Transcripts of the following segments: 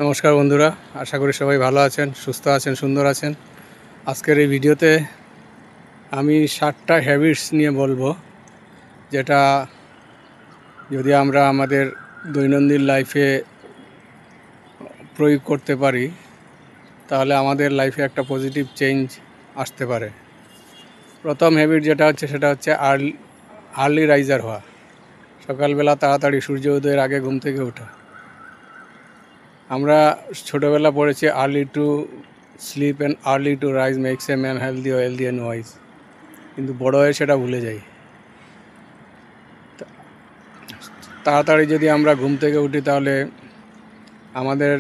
নমস্কার বন্ধুরা, আশা করি সবাই ভালো আছেন, সুস্থ আছেন, সুন্দর আছেন। আজকের এই ভিডিওতে আমি 7টা হ্যাবিটস নিয়ে বলবো, যেটা যদি আমরা আমাদের দৈনন্দিন লাইফে প্রয়োগ করতে পারি তাহলে আমাদের লাইফে একটা পজিটিভ চেঞ্জ আসতে পারে। প্রথম হ্যাবিট যেটা হচ্ছে সেটা হচ্ছে আর্লি রাইজার হওয়া। সকালবেলা তাড়াতাড়ি সূর্য উদয়ের আগে ঘুম থেকে ওঠা। আমরা ছোটোবেলা পড়েছি early to sleep and early to rise makes a man healthy and wise, কিন্তু বড় হয়ে সেটা ভুলে যাই। তাড়াতাড়ি যদি আমরা ঘুম থেকে উঠি তাহলে আমাদের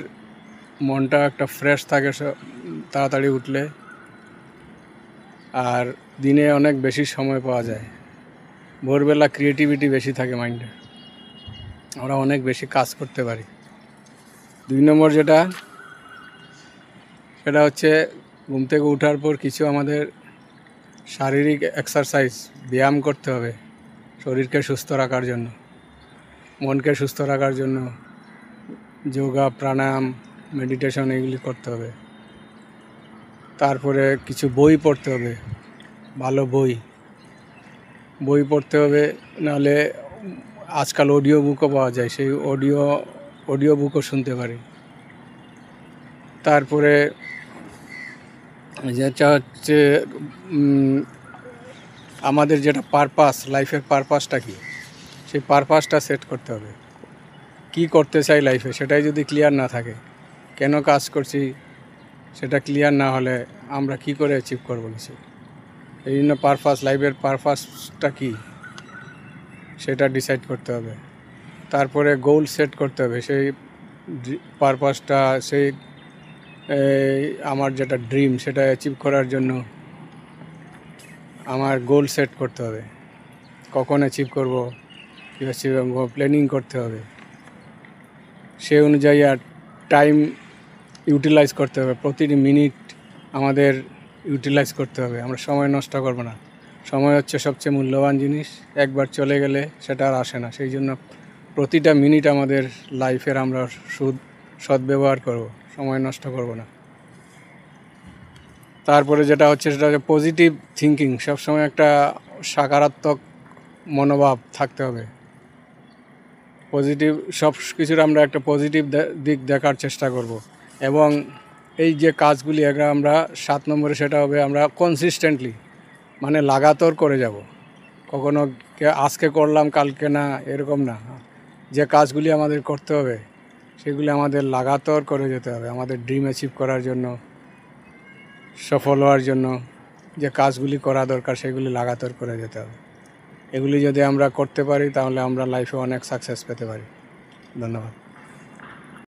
মনটা একটা ফ্রেশ থাকে তাড়াতাড়ি উঠলে, আর দিনে অনেক বেশি সময় পাওয়া যায়। ভোরবেলা ক্রিয়েটিভিটি বেশি থাকে মাইন্ডে, আমরা অনেক বেশি কাজ করতে পারি। 2 নম্বর সেটা হচ্ছে ঘুম থেকে ওঠার পর কিছু আমাদের শারীরিক এক্সারসাইজ, ব্যায়াম করতে হবে শরীরকে সুস্থ রাখার জন্য, মনকে সুস্থ রাখার জন্য। যোগা, প্রাণায়াম, মেডিটেশন এগুলি করতে হবে। তারপরে কিছু বই পড়তে হবে, ভালো বই পড়তে হবে, নাহলে আজকাল অডিও বুকও পাওয়া যায়, সেই অডিও বুকও শুনতে পারি। তারপরে যেটা হচ্ছে আমাদের যেটা পারপাস, লাইফের পারপাসটা কী, সেই পারপাসটা সেট করতে হবে। কি করতে চাই লাইফে সেটাই যদি ক্লিয়ার না থাকে, কেন কাজ করছি সেটা ক্লিয়ার না হলে আমরা কি করে অ্যাচিভ করবো কিছু। এই জন্য লাইফের পারপাসটা কী সেটা ডিসাইড করতে হবে। তারপরে গোল সেট করতে হবে, সেই পারপাসটা, সেই আমার যেটা ড্রিম সেটা অ্যাচিভ করার জন্য আমার গোল সেট করতে হবে। কখন অ্যাচিভ করব, কী অ্যাচিভ করবো, প্ল্যানিং করতে হবে। সেই অনুযায়ী আর টাইম ইউটিলাইজ করতে হবে, প্রতিটি মিনিট আমাদের ইউটিলাইজ করতে হবে। আমরা সময় নষ্ট করব না। সময় হচ্ছে সবচেয়ে মূল্যবান জিনিস, একবার চলে গেলে সেটা আর আসে না। সেই জন্য প্রতিটা মিনিট আমাদের লাইফের আমরা সদ্ব্যবহার করব, সময় নষ্ট করব না। তারপরে যেটা হচ্ছে সেটা হচ্ছে পজিটিভ থিঙ্কিং। সবসময় একটা সকারাত্মক মনোভাব থাকতে হবে। পজিটিভ সব কিছুর আমরা একটা পজিটিভ দিক দেখার চেষ্টা করব। এবং এই যে কাজগুলি আমরা 7 নম্বরে সেটা হবে আমরা কনসিস্টেন্টলি, মানে লাগাতার করে যাব। কখনো আজকে করলাম কালকে না, এরকম না। যে কাজগুলি আমাদের করতে হবে সেগুলি আমাদের লাগাতার করে যেতে হবে। আমাদের ড্রিম অ্যাচিভ করার জন্য, সফল হওয়ার জন্য যে কাজগুলি করা দরকার সেগুলি লাগাতার করে যেতে হবে। এগুলি যদি আমরা করতে পারি তাহলে আমরা লাইফে অনেক সাকসেস পেতে পারি। ধন্যবাদ।